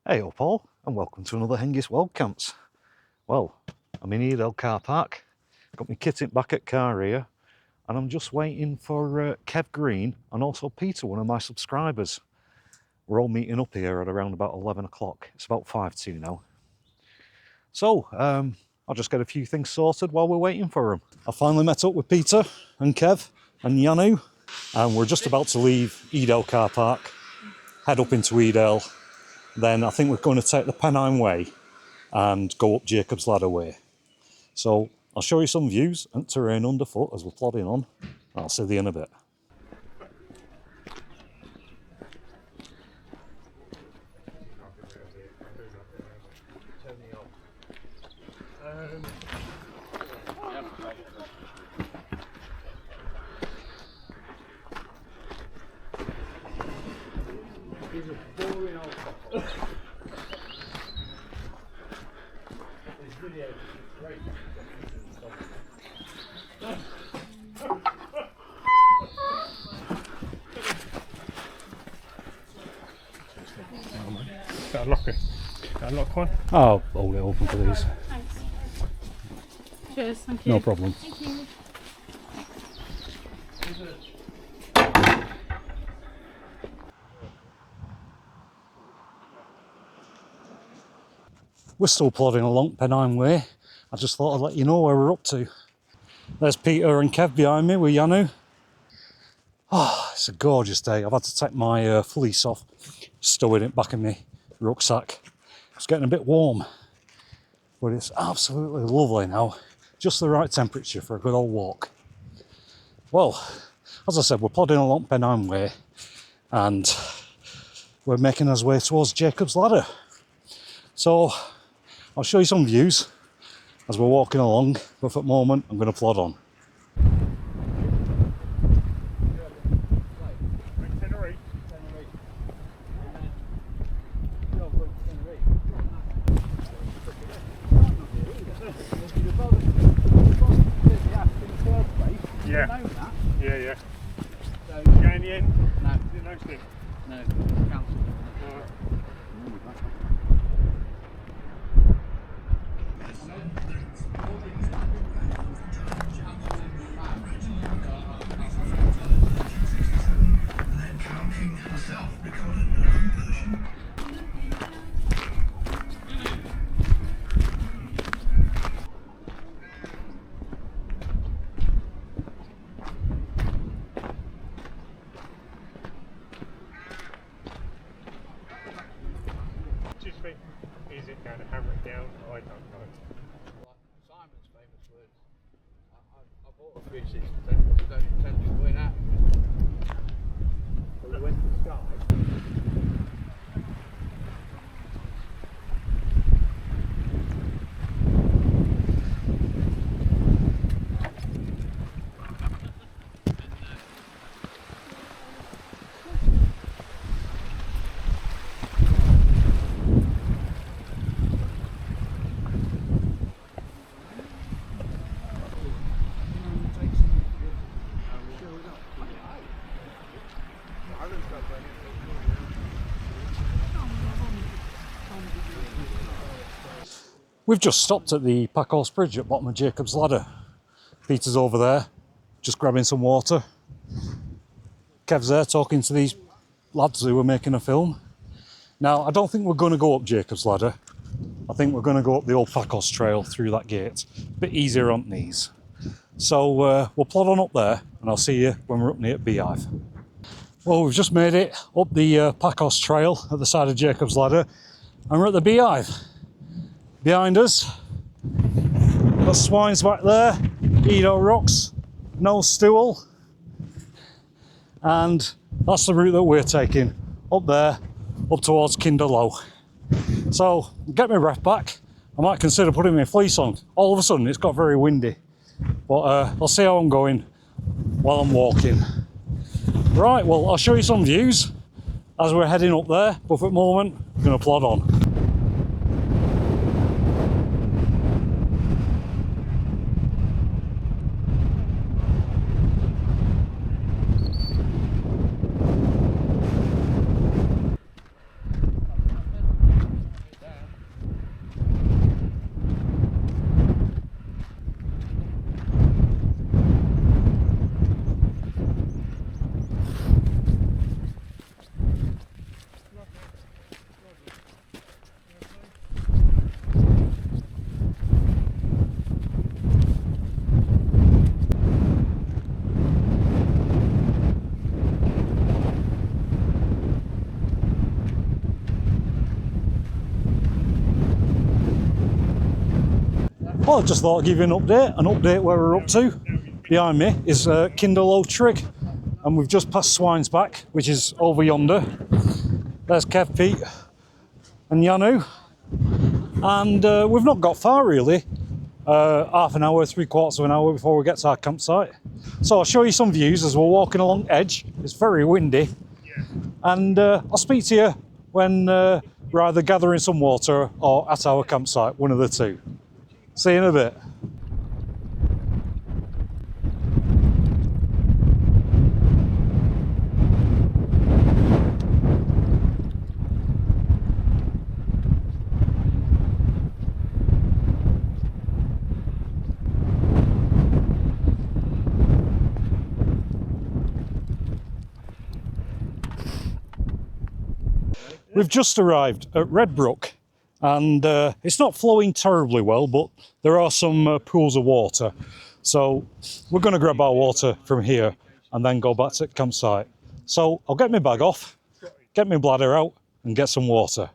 Hey up all, and welcome to another Hengist World Camps. Well, I'm in Edale car park, got my kit back at car here, and I'm just waiting for Kev Green and also Peter, one of my subscribers. We're all meeting up here at around about 11 o'clock. It's about 5 to now. So, I'll just get a few things sorted while we're waiting for them. I finally met up with Peter and Kev and Jannu, and we're just about to leave Edale car park, head up into Edale. Then I think we're going to take the Pennine Way and go up Jacob's Ladder Way. So I'll show you some views and terrain underfoot as we're plodding on. I'll see you in a bit. Unlock one? I'll hold it open for these. Thanks. Cheers, thank you. No problem. Thank you. We're still plodding along Pennine Way. I just thought I'd let you know where we're up to. There's Peter and Kev behind me with Jannu. Oh, it's a gorgeous day. I've had to take my fleece off, stowing it back in my rucksack. It's getting a bit warm, but it's absolutely lovely now. Just the right temperature for a good old walk. Well, as I said, we're plodding along Pennine Way and we're making our way towards Jacob's Ladder. So I'll show you some views as we're walking along, but for the moment I'm going to plod on. Yeah. So, you going in the end? No. Is it no stick? No, cancelled. Is it going to hammer it down? I don't know. Simon's famous words. I bought a 360, don't intend to go in out. So we went to the sky. We've just stopped at the Packhorse Bridge at bottom of Jacob's Ladder. Peter's over there, just grabbing some water. Kev's there talking to these lads who were making a film. Now, I don't think we're going to go up Jacob's Ladder. I think we're going to go up the old Packhorse Trail through that gate. A bit easier on knees. So we'll plod on up there and I'll see you when we're up near Beehive. Well, we've just made it up the Packhorse Trail at the side of Jacob's Ladder and we're at the Beehive. Behind us, got swines back there, Edale Rocks, no stool, and that's the route that we're taking, up there, up towards Kinder Low. So, get my breath back, I might consider putting my fleece on. All of a sudden it's got very windy, but I'll see how I'm going while I'm walking. Right, well I'll show you some views as we're heading up there, but for the moment, I'm going to plod on. Well, I just thought I'd give you an update where we're up to. Behind me is Kindle Trig, and we've just passed Swine's Back, which is over yonder. There's Kev, Pete and Jannu, and we've not got far really. Half an hour, 3/4 of an hour before we get to our campsite. So I'll show you some views as we're walking along Edge. It's very windy, and I'll speak to you when we're either gathering some water or at our campsite, one of the two. See you in a bit. We've just arrived at Redbrook, and it's not flowing terribly well, but there are some pools of water. So we're going to grab our water from here and then go back to the campsite. So I'll get my bag off, get my bladder out and get some water.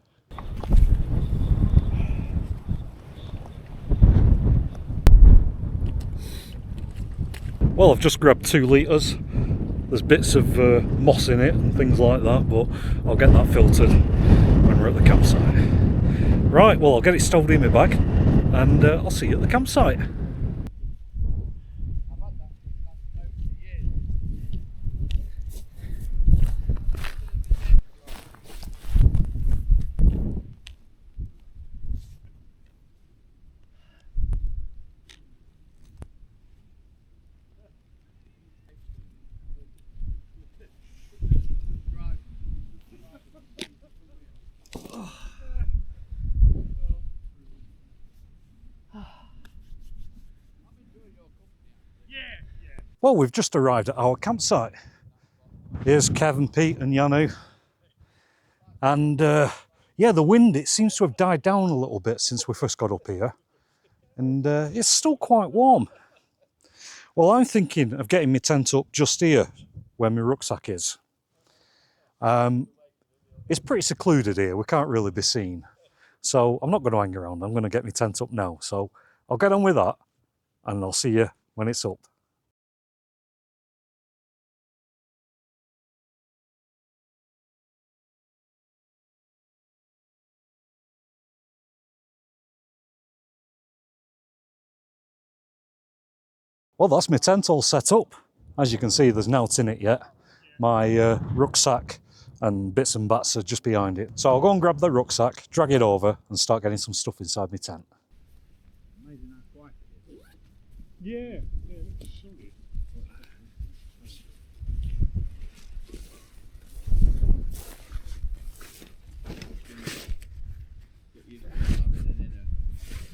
Well, I've just grabbed 2 litres. There's bits of moss in it and things like that, but I'll get that filtered when we're at the campsite. Right, well, I'll get it stowed in my bag and I'll see you at the campsite. Well, we've just arrived at our campsite. Here's Kev and Pete and Jannu. And yeah, the wind, it seems to have died down a little bit since we first got up here. And it's still quite warm. Well, I'm thinking of getting my tent up just here, where my rucksack is. It's pretty secluded here, we can't really be seen. So I'm not going to hang around, I'm going to get my tent up now. So I'll get on with that, and I'll see you when it's up. Well, that's my tent all set up. As you can see, there's nought in it yet. My rucksack and bits and bats are just behind it. So I'll go and grab the rucksack, drag it over and start getting some stuff inside my tent. Yeah, that's solid.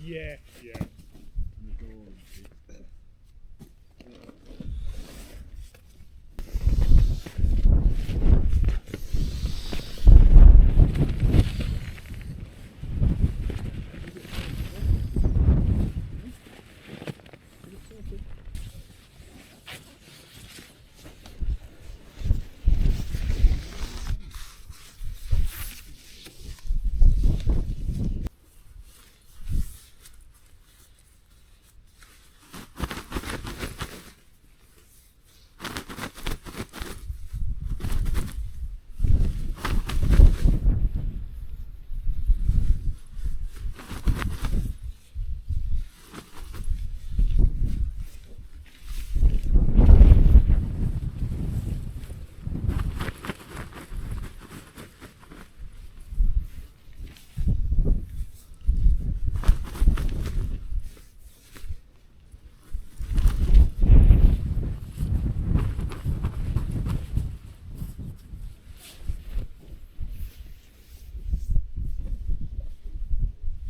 Yeah, yeah.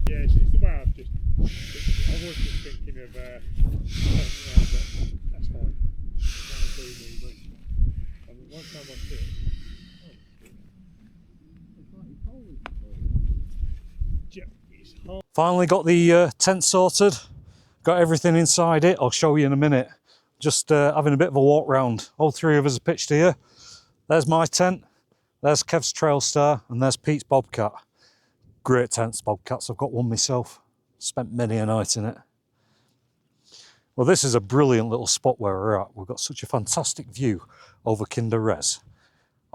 Yeah, it's the way I've just. I was just thinking of. But that's fine. That'll do me, but one time I fit. It's hard. Finally got the tent sorted, got everything inside it. I'll show you in a minute. Just having a bit of a walk round. All 3 of us are pitched here. There's my tent, there's Kev's Trail Star, and there's Pete's Bobcat. Great tents, Bobcats. I've got one myself. Spent many a night in it. Well, this is a brilliant little spot where we're at. We've got such a fantastic view over Kinder Res.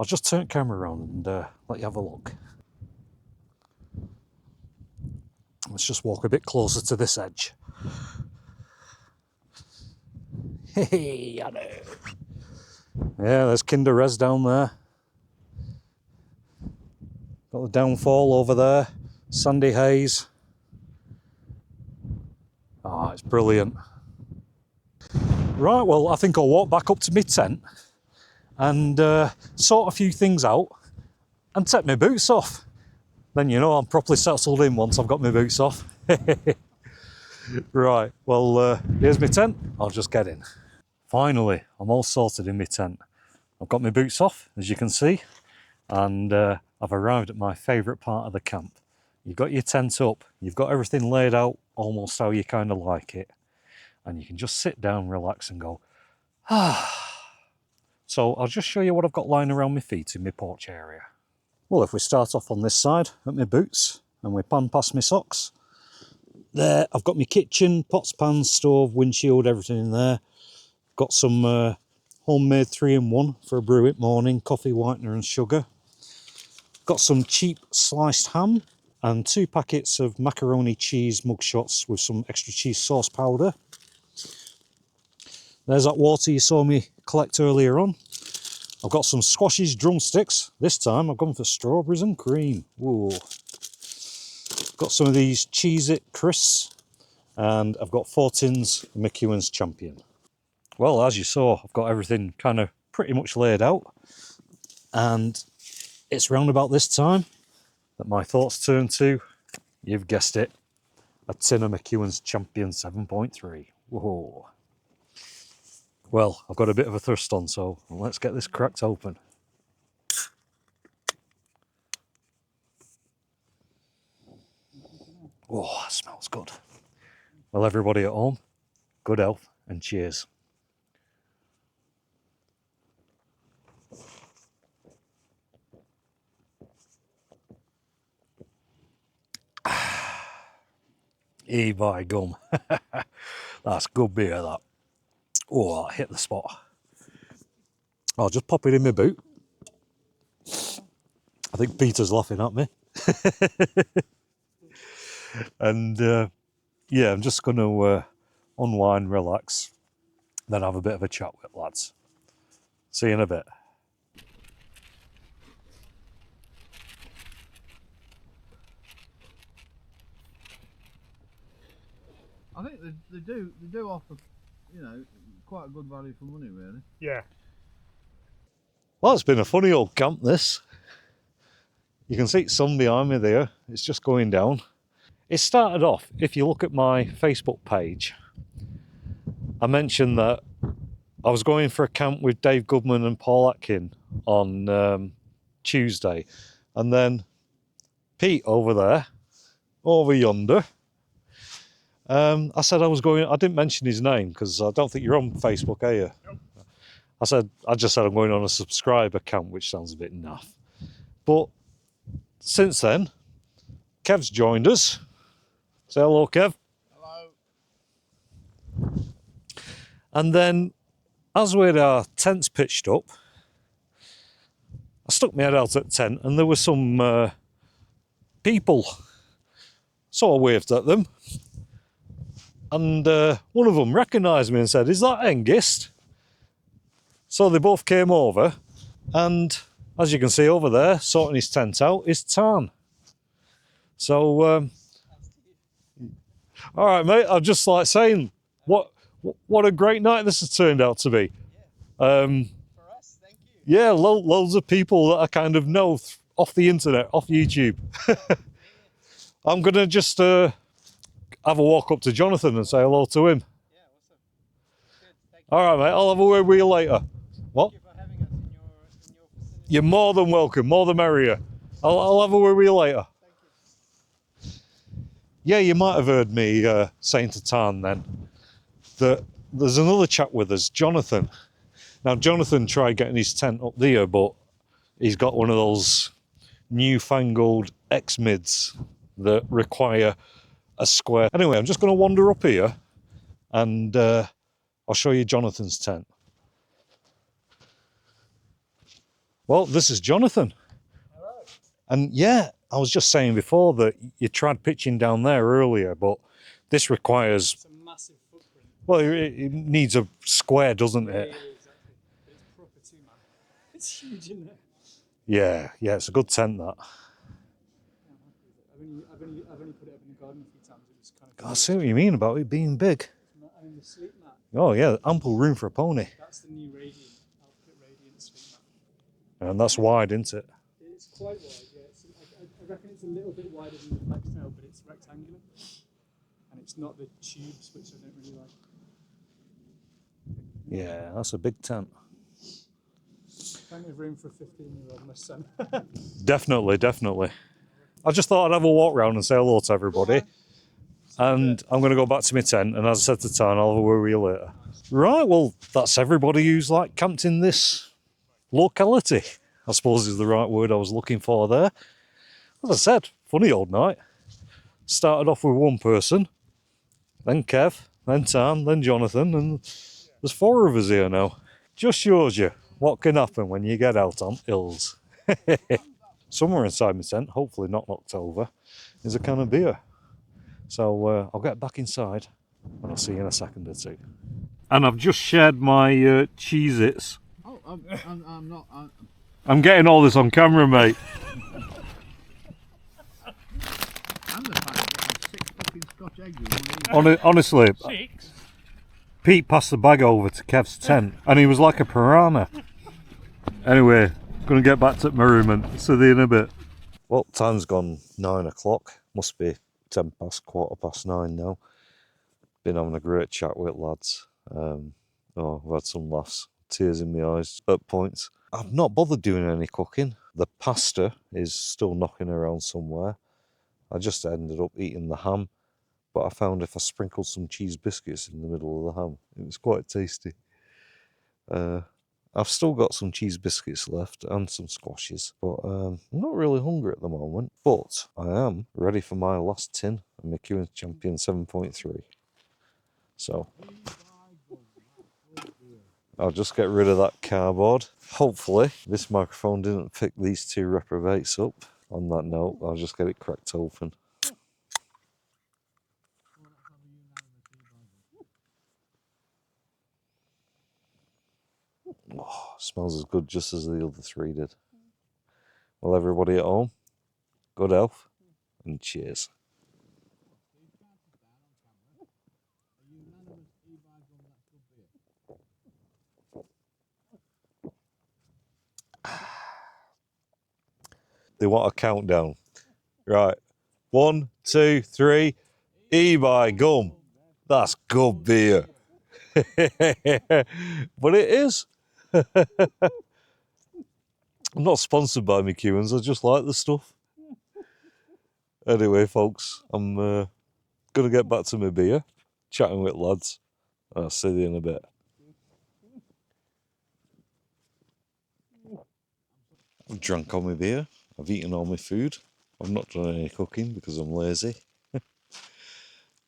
I'll just turn the camera around and let you have a look. Let's just walk a bit closer to this edge. Hey, Jannu. Yeah, there's Kinder Res down there. Got the downfall over there. Sandy haze. Oh, it's brilliant. Right, well, I think I'll walk back up to my tent and sort a few things out and take my boots off. Then you know I'm properly settled in once I've got my boots off. Right, well, here's my tent. I'll just get in. Finally, I'm all sorted in my tent. I've got my boots off, as you can see, and I've arrived at my favourite part of the camp. You've got your tent up, you've got everything laid out almost how you kind of like it, and you can just sit down, relax and go, ah. So I'll just show you what I've got lying around my feet in my porch area. Well, if we start off on this side at my boots and we pan past my socks, there I've got my kitchen, pots, pans, stove, windshield, everything in there. Got some homemade 3-in-1 for a brew it morning, coffee whitener and sugar. Got some cheap sliced ham and 2 packets of macaroni cheese mug shots with some extra cheese sauce powder. There's that water you saw me collect earlier on. I've got some squashes drumsticks. This time I've gone for strawberries and cream. Ooh. Got some of these Cheez-It crisps, and I've got 4 tins of McEwen's Champion. Well, as you saw, I've got everything kind of pretty much laid out, and it's round about this time that my thoughts turn to, you've guessed it, a tin of McEwen's Champion 7.3. Whoa. Well, I've got a bit of a thirst on, so let's get this cracked open. Oh, that smells good. Well, everybody at home, good health and cheers. By gum. That's good beer, that. Oh, I hit the spot. I'll just pop it in my boot. I think Peter's laughing at me. And yeah, I'm just going to unwind, relax, then have a bit of a chat with lads. See you in a bit. I think they do offer, you know, quite a good value for money, really. Yeah. Well, it's been a funny old camp, this. You can see it's sun behind me there. It's just going down. It started off, if you look at my Facebook page, I mentioned that I was going for a camp with Dave Goodman and Paul Atkin on Tuesday. And then Pete over there, over yonder, I said I was going, I didn't mention his name because I don't think you're on Facebook, are you? Nope. I just said I'm going on a subscriber camp, which sounds a bit naff. But since then, Kev's joined us. Say hello, Kev. Hello. And then, as we had our tents pitched up, I stuck my head out at the tent and there were some people. So I waved at them. And one of them recognised me and said, "Is that Hengist?" So they both came over, and as you can see over there, sorting his tent out, is Tarn. So, all right, mate, I'm just like saying, what a great night this has turned out to be. For us, thank you. Yeah, loads of people that I kind of know off the internet, off YouTube. I'm going to just have a walk up to Jonathan and say hello to him. Yeah, awesome. Good, thank you. All right, mate, I'll have a word with you later. What? Thank you for having us in your facility. You're more than welcome, more the merrier. I'll have a word with you later. Thank you. Yeah, you might have heard me saying to Tarn then that there's another chap with us, Jonathan. Now, Jonathan tried getting his tent up there, but he's got one of those newfangled X-mids that require a square. Anyway, I'm just going to wander up here and I'll show you Jonathan's tent. Well, this is Jonathan. Hello. And yeah, I was just saying before that you tried pitching down there earlier, but this requires, It's a massive footprint. well, it needs a square, doesn't it? Yeah, exactly. But it's proper too, man. It's huge in there. Yeah, it's a good tent, that. I've only put it up in the garden a few times. It was kind of. I see what you mean about it being big. I mean, the sleep mat. Oh yeah, ample room for a pony. That's the new Radiant outfit Radiant sleep mat. And that's wide, isn't it? It's quite wide. Yeah, I reckon it's a little bit wider than the flex tail, but it's rectangular, and it's not the tubes, which I don't really like. Yeah, that's a big tent. Plenty of room for a 15-year-old, my son. Definitely. I just thought I'd have a walk round and say hello to everybody. And I'm going to go back to my tent, and as I said to Tarn, I'll have a word with you later. Right, well, that's everybody who's like camped in this locality, I suppose is the right word I was looking for there. As I said, funny old night. Started off with one person, then Kev, then Tarn, then Jonathan, and there's 4 of us here now. Just shows you what can happen when you get out on hills. Somewhere inside my tent, hopefully not knocked over, is a can of beer. So I'll get back inside and I'll see you in a second or two. And I've just shared my Cheez-Its. Oh, I'm not. I'm getting all this on camera, mate. And the fact that there's 6 fucking Scotch eggs in one of these. Honestly, 6. Pete passed the bag over to Kev's tent and he was like a piranha. Anyway, gonna get back to my room and see you in a bit. Well, time's gone 9 o'clock. Must be 10 past, 9:15 now. Been having a great chat with lads. We've had some laughs, tears in my eyes at points. I've not bothered doing any cooking. The pasta is still knocking around somewhere. I just ended up eating the ham, but I found if I sprinkled some cheese biscuits in the middle of the ham, it was quite tasty. I've still got some cheese biscuits left and some squashes, but I'm not really hungry at the moment. But I am ready for my last tin of McEwen's Champion 7.3. So I'll just get rid of that cardboard. Hopefully this microphone didn't pick these 2 reprobates up. On that note, I'll just get it cracked open. Oh, smells as good just as the other 3 did. Well, everybody at home, good health and cheers. They want a countdown. Right. 1, 2, 3. E-by gum. That's good beer. But it is. I'm not sponsored by McEwen's, I just like the stuff. Anyway, folks, I'm going to get back to my beer, chatting with lads. I'll see you in a bit. I've drank all my beer, I've eaten all my food. I've not done any cooking because I'm lazy.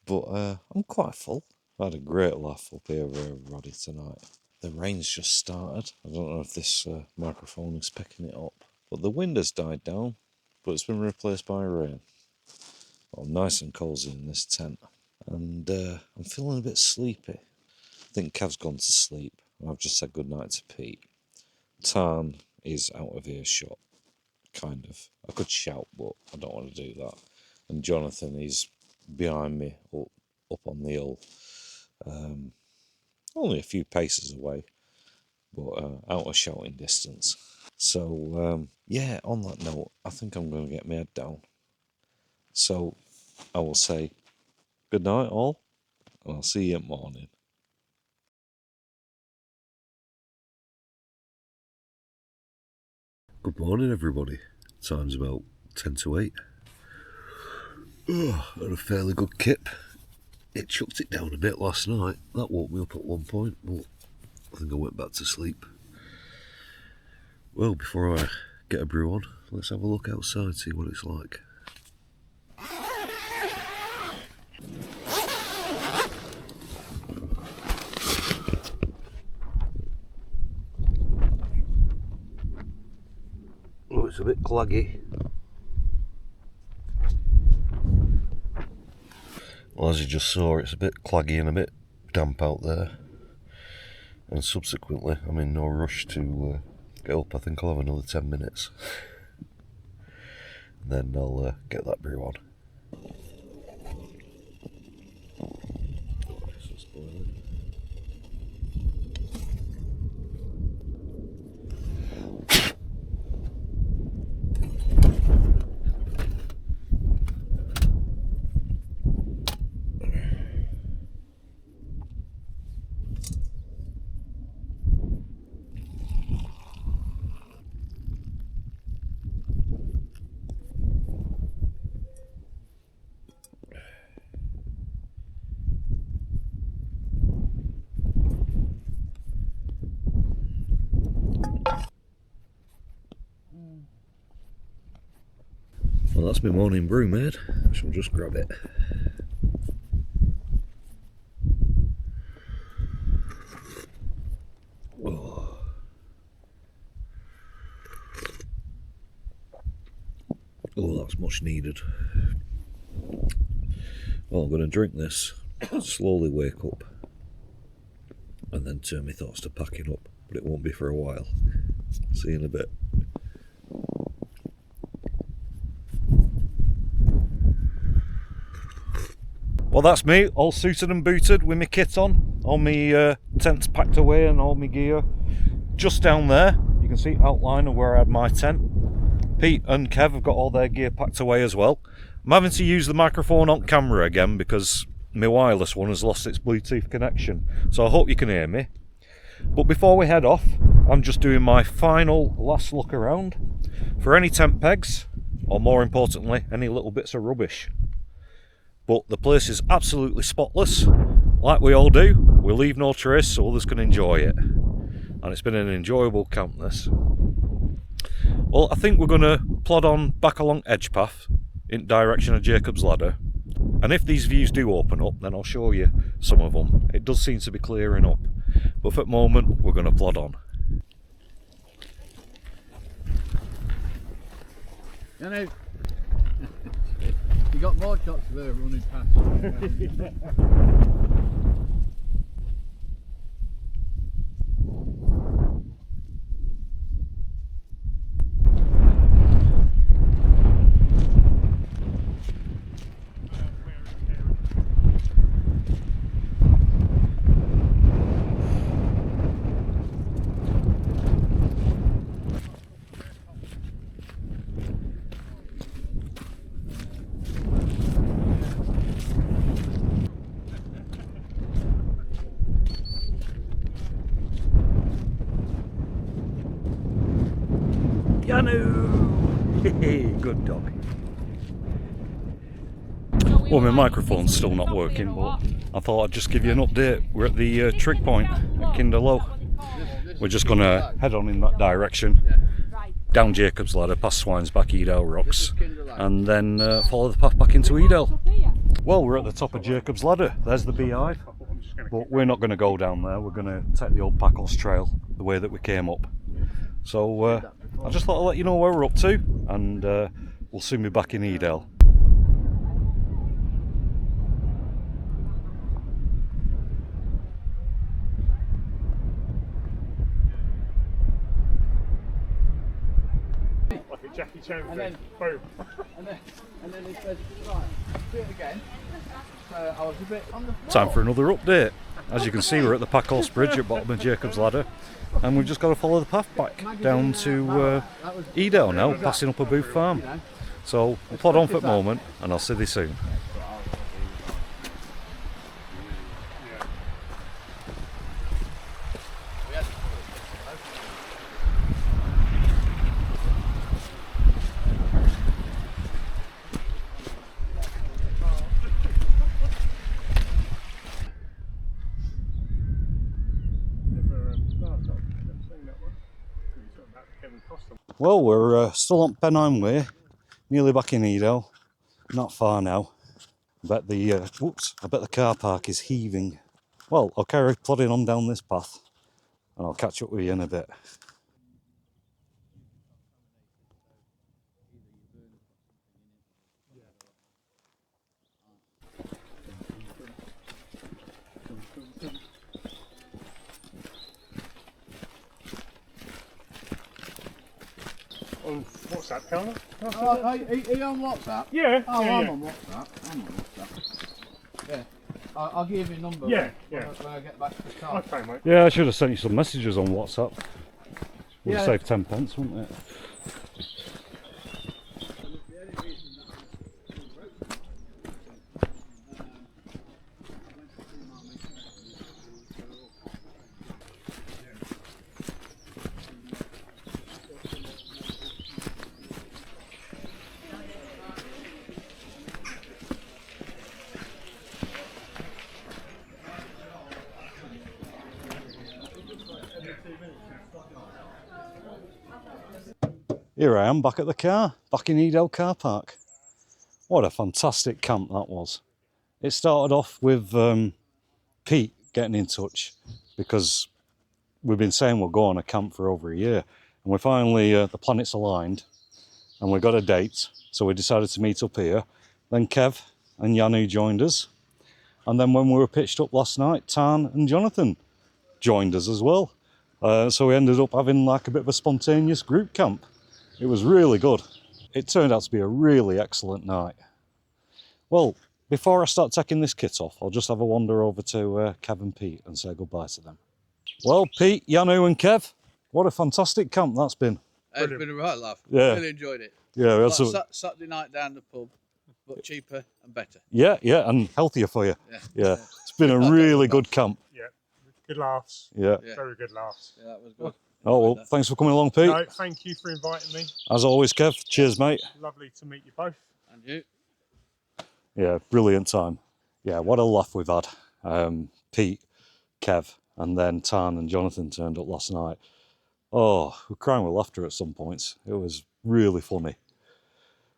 But I'm quite full. I had a great laugh up here with everybody tonight. The rain's just started. I don't know if this microphone is picking it up. But the wind has died down, but it's been replaced by rain. Well, I'm nice and cosy in this tent. And I'm feeling a bit sleepy. I think Kev's gone to sleep. I've just said goodnight to Pete. Tarn is out of earshot. Kind of. I could shout, but I don't want to do that. And Jonathan is behind me, up on the hill. Only a few paces away, but out of shouting distance. So, yeah, on that note, I think I'm going to get my head down. So, I will say good night, all, and I'll see you at morning. Good morning, everybody. Time's about 10 to 8. Oh, had a fairly good kip. It chucked it down a bit last night. That woke me up at one point, but I think I went back to sleep. Well, before I get a brew on, let's have a look outside, see what it's like. so it's a bit claggy. Well, as you just saw, it's a bit claggy and a bit damp out there. And subsequently, I'm in no rush to get up. I think I'll have another 10 minutes. And then I'll get that brew on. Well, that's my morning brew made. I shall just grab it. Oh. Oh, that's much needed. Well, I'm going to drink this, slowly wake up, and then turn my thoughts to packing up, but it won't be for a while. See you in a bit. Well, that's me, all suited and booted with my kit on, all my tents packed away and all my gear. Just down there, you can see outline of where I had my tent. Pete and Kev have got all their gear packed away as well. I'm having to use the microphone on camera again because my wireless one has lost its Bluetooth connection. So I hope you can hear me. But before we head off, I'm just doing my final last look around for any tent pegs, or more importantly, any little bits of rubbish. But the place is absolutely spotless, like we all do. We leave no trace so others can enjoy it. And it's been an enjoyable camp, this. Well, I think we're going to plod on back along Edgepath in direction of Jacob's Ladder. And if these views do open up, then I'll show you some of them. It does seem to be clearing up. But for the moment, we're going to plod on. Jannu, you got more shots of her running past. Jannu! Good dog. Well, my microphone's still not working, but I thought I'd just give you an update. We're at the trig point at Kinderlow. We're just going to head on in that direction, down Jacob's Ladder, past Swinesback, Edale Rocks, and then follow the path back into Edale. Well, we're at the top of Jacob's Ladder. There's the beehive, but we're not going to go down there. We're going to take the old Packles Trail, the way that we came up. So I just thought I'd let you know where we're up to, and we'll soon be back in Edale. Like a Jackie Chan And then- thing. Boom. and then he said, right, do it again. So I was a bit on the floor. Time for another update. As you can see, we're at the Packles Bridge at bottom of Jacob's Ladder, and we've just got to follow the path back down to Edale now, passing up a Booth Farm. So we'll plod on for the moment, and I'll see you soon. Well, we're still on Pennine Way, nearly back in Edale. Not far now. I bet the car park is heaving. Well, I'll carry plodding on down this path, and I'll catch up with you in a bit. on WhatsApp, can't I? Are you on WhatsApp? Yeah. Oh, yeah, I'm yeah. on WhatsApp. I'm on WhatsApp. Yeah. I'll give you a number Yeah, when I get back to the car. Okay, mate. Yeah, I should have sent you some messages on WhatsApp. Would have Yeah. saved 10 pence, wouldn't it? Here I am back at the car, back in Edale car park. What a fantastic camp that was. It started off with Pete getting in touch because we've been saying we'll go on a camp for over a year, and we finally, the planets aligned and we got a date, so we decided to meet up here. Then Kev and Jannu joined us, and then when we were pitched up last night, Tarn and Jonathon joined us as well. So we ended up having like a bit of a spontaneous group camp. It was really good. It turned out to be a really excellent night. Well, before I start taking this kit off, I'll just have a wander over to Kev and Pete and say goodbye to them. Well, Pete, Jannu and Kev, what a fantastic camp that's been. It's been a right laugh. Yeah. Really enjoyed it. Yeah, we had Like some, Saturday night down the pub, but cheaper and better. yeah, and healthier for you. Yeah. Yeah, it's been a really good camp. Yeah. Good laughs. Yeah. Yeah. Very good laughs. Yeah, that was good. Oh, well, Enjoyed that. thanks for coming along, Pete. No, thank you for inviting me. As always, Kev, cheers, mate. Lovely to meet you both. And you? Yeah, brilliant time. Yeah, what a laugh we've had. Pete, Kev, and then Tarn and Jonathon turned up last night. Oh, we're crying with laughter at some points. It was really funny.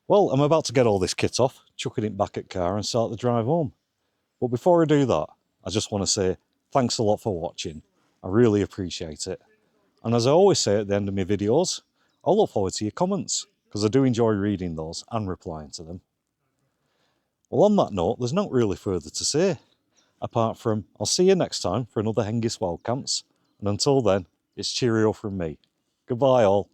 Well, I'm about to get all this kit off, chucking it back at car and start the drive home. But before I do that, I just want to say thanks a lot for watching. I really appreciate it. And as I always say at the end of my videos, I'll look forward to your comments, because I do enjoy reading those and replying to them. Well, on that note, there's not really further to say, apart from I'll see you next time for another Hengist Wild Camps, and until then, it's cheerio from me. Goodbye all.